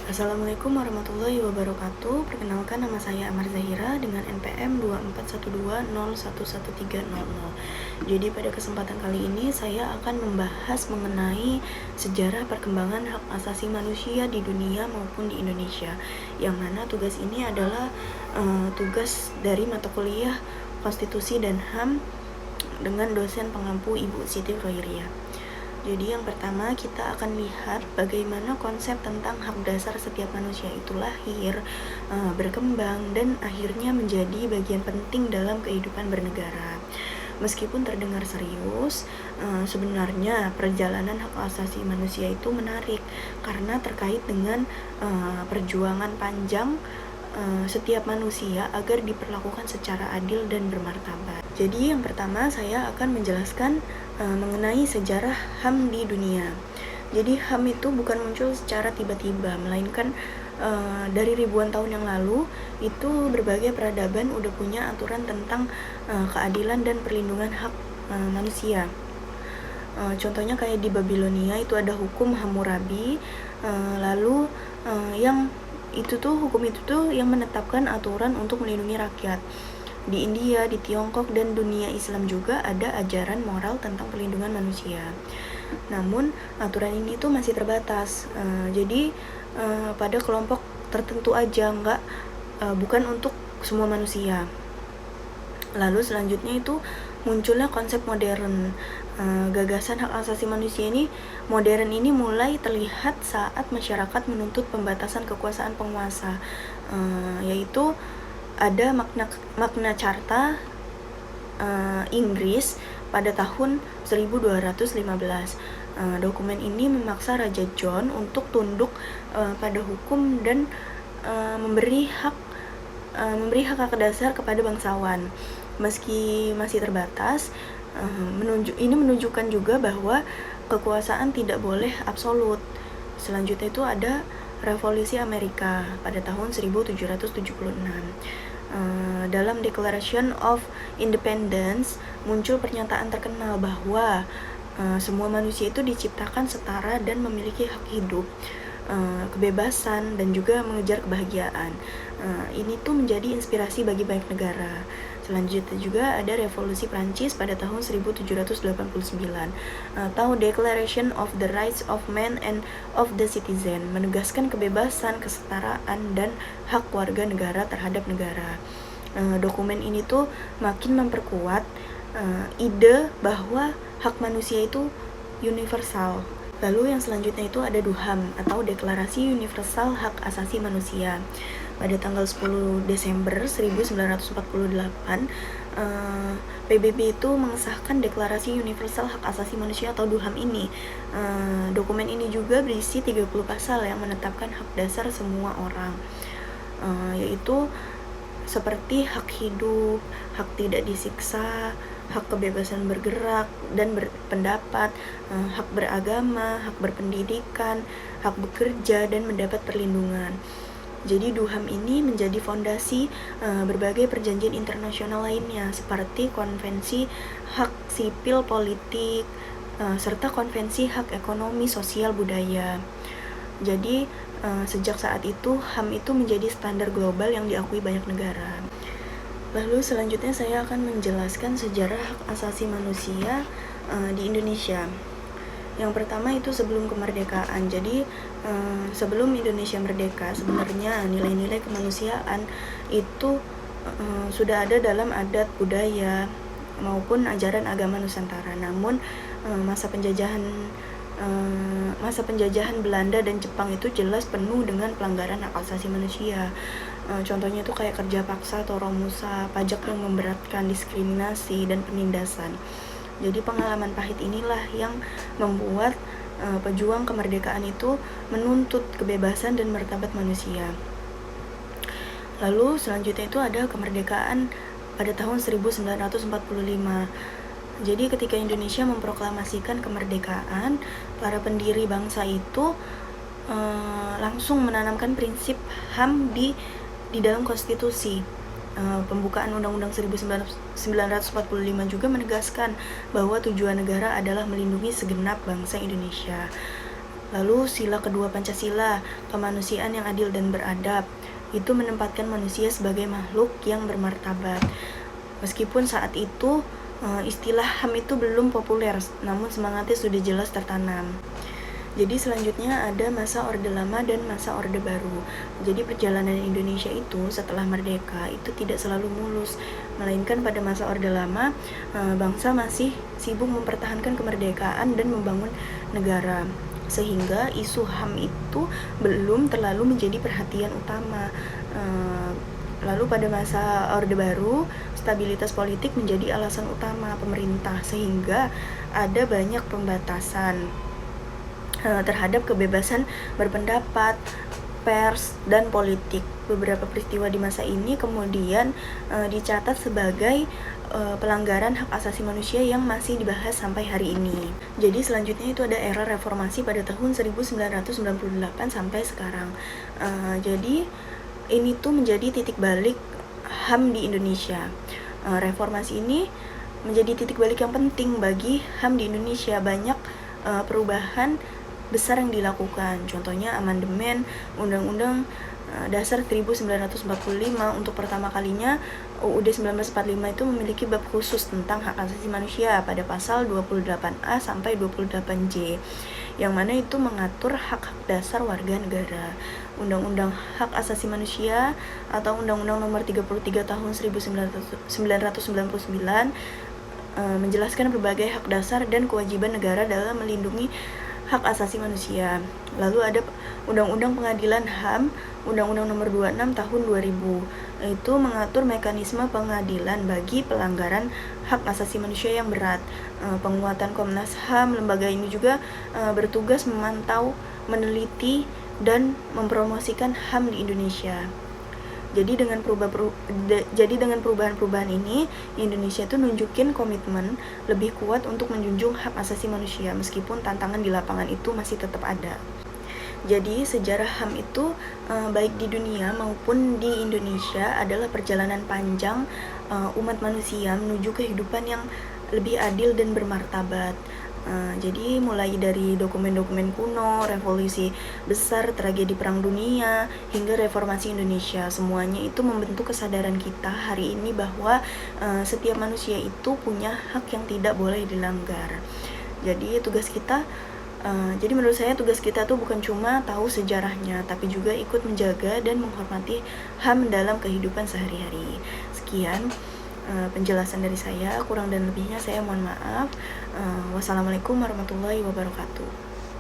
Assalamualaikum warahmatullahi wabarakatuh. Perkenalkan, nama saya Amar Zahira dengan NPM 2412011300. Jadi pada kesempatan kali ini saya akan membahas mengenai sejarah perkembangan hak asasi manusia di dunia maupun di Indonesia. Yang mana tugas ini adalah tugas dari mata kuliah Konstitusi dan HAM dengan dosen pengampu Ibu Siti Khairiyah. Jadi yang pertama kita akan lihat bagaimana konsep tentang hak dasar setiap manusia itu lahir, berkembang, dan akhirnya menjadi bagian penting dalam kehidupan bernegara. Meskipun terdengar serius, sebenarnya perjalanan hak asasi manusia itu menarik karena terkait dengan perjuangan panjang setiap manusia agar diperlakukan secara adil dan bermartabat. Jadi yang pertama saya akan menjelaskan mengenai sejarah HAM di dunia. Jadi HAM itu bukan muncul secara tiba-tiba, melainkan dari ribuan tahun yang lalu itu berbagai peradaban udah punya aturan tentang keadilan dan perlindungan hak manusia. Contohnya kayak di Babilonia itu ada hukum Hammurabi, lalu yang hukum itu tuh yang menetapkan aturan untuk melindungi rakyat. Di India, di Tiongkok, dan dunia Islam juga ada ajaran moral tentang perlindungan manusia. Namun aturan ini tuh masih terbatas. Jadi pada kelompok tertentu aja, bukan untuk semua manusia. Lalu selanjutnya itu munculnya konsep modern. Gagasan hak asasi manusia ini modern ini mulai terlihat saat masyarakat menuntut pembatasan kekuasaan penguasa, yaitu ada Magna Carta Inggris pada tahun 1215. Dokumen ini memaksa Raja John untuk tunduk pada hukum dan memberi hak dasar kepada bangsawan. Meski masih terbatas, ini menunjukkan juga bahwa kekuasaan tidak boleh absolut. Selanjutnya itu ada Revolusi Amerika pada tahun 1776. Dalam Declaration of Independence muncul pernyataan terkenal bahwa semua manusia itu diciptakan setara dan memiliki hak hidup, kebebasan, dan juga mengejar kebahagiaan. Ini tuh menjadi inspirasi bagi banyak negara. Selanjutnya juga ada Revolusi Prancis pada tahun 1789 atau Declaration of the Rights of Man and of the Citizen, menegaskan kebebasan, kesetaraan, dan hak warga negara terhadap negara. Dokumen ini tuh makin memperkuat ide bahwa hak manusia itu universal. Lalu yang selanjutnya itu ada DUHAM atau Deklarasi Universal Hak Asasi Manusia. Pada tanggal 10 Desember 1948, PBB itu mengesahkan Deklarasi Universal Hak Asasi Manusia atau DUHAM ini. Dokumen ini juga berisi 30 pasal yang menetapkan hak dasar semua orang, yaitu seperti hak hidup, hak tidak disiksa, hak kebebasan bergerak dan berpendapat, hak beragama, hak berpendidikan, hak bekerja, dan mendapat perlindungan. Jadi DUHAM ini menjadi fondasi berbagai perjanjian internasional lainnya seperti Konvensi Hak Sipil Politik, serta Konvensi Hak Ekonomi Sosial Budaya. Jadi sejak saat itu HAM itu menjadi standar global yang diakui banyak negara. Lalu selanjutnya saya akan menjelaskan sejarah hak asasi manusia di Indonesia. Yang pertama itu sebelum kemerdekaan. Jadi sebelum Indonesia merdeka, sebenarnya nilai-nilai kemanusiaan itu sudah ada dalam adat budaya maupun ajaran agama Nusantara. Namun masa penjajahan Belanda dan Jepang itu jelas penuh dengan pelanggaran hak asasi manusia. Contohnya itu kayak kerja paksa atau romusa, pajak yang memberatkan, diskriminasi, dan penindasan. Jadi pengalaman pahit inilah yang membuat pejuang kemerdekaan itu menuntut kebebasan dan martabat manusia. Lalu selanjutnya itu ada kemerdekaan pada tahun 1945. Jadi ketika Indonesia memproklamasikan kemerdekaan, para pendiri bangsa itu langsung menanamkan prinsip HAM di dalam konstitusi. Pembukaan Undang-Undang 1945 juga menegaskan bahwa tujuan negara adalah melindungi segenap bangsa Indonesia. Lalu sila kedua Pancasila, kemanusiaan yang adil dan beradab, itu menempatkan manusia sebagai makhluk yang bermartabat. Meskipun saat itu istilah HAM itu belum populer, namun semangatnya sudah jelas tertanam. Jadi selanjutnya ada masa Orde Lama dan masa Orde Baru. Jadi perjalanan Indonesia itu setelah merdeka itu tidak selalu mulus, melainkan pada masa Orde Lama bangsa masih sibuk mempertahankan kemerdekaan dan membangun negara, sehingga isu HAM itu belum terlalu menjadi perhatian utama. Lalu pada masa Orde Baru, stabilitas politik menjadi alasan utama pemerintah, sehingga ada banyak pembatasan terhadap kebebasan berpendapat, pers, dan politik. Beberapa peristiwa di masa ini kemudian dicatat sebagai pelanggaran hak asasi manusia yang masih dibahas sampai hari ini. Jadi selanjutnya itu ada era reformasi pada tahun 1998 sampai sekarang. Jadi ini tuh menjadi titik balik HAM di Indonesia. Reformasi ini menjadi titik balik yang penting bagi HAM di Indonesia. Banyak perubahan besar yang dilakukan, contohnya amandemen Undang-Undang Dasar 1945. Untuk pertama kalinya UUD 1945 itu memiliki bab khusus tentang hak asasi manusia pada pasal 28A sampai 28J, yang mana itu mengatur hak-hak dasar warga negara. Undang-Undang Hak Asasi Manusia atau Undang-Undang Nomor 33 Tahun 1999 menjelaskan berbagai hak dasar dan kewajiban negara dalam melindungi hak asasi manusia. Lalu ada Undang-Undang Pengadilan HAM, Undang-Undang Nomor 26 Tahun 2000. Itu mengatur mekanisme pengadilan bagi pelanggaran hak asasi manusia yang berat. Penguatan Komnas HAM, lembaga ini juga bertugas memantau, meneliti, dan mempromosikan HAM di Indonesia. Jadi dengan perubahan-perubahan ini, Indonesia itu nunjukin komitmen lebih kuat untuk menjunjung hak asasi manusia, meskipun tantangan di lapangan itu masih tetap ada. Jadi sejarah HAM itu baik di dunia maupun di Indonesia adalah perjalanan panjang umat manusia menuju kehidupan yang lebih adil dan bermartabat. Jadi mulai dari dokumen-dokumen kuno, revolusi besar, tragedi perang dunia, hingga reformasi Indonesia, semuanya itu membentuk kesadaran kita hari ini bahwa setiap manusia itu punya hak yang tidak boleh dilanggar. Jadi menurut saya tugas kita tuh bukan cuma tahu sejarahnya, tapi juga ikut menjaga dan menghormati HAM dalam kehidupan sehari-hari. Sekian penjelasan dari saya, kurang dan lebihnya saya mohon maaf. Wassalamualaikum warahmatullahi wabarakatuh.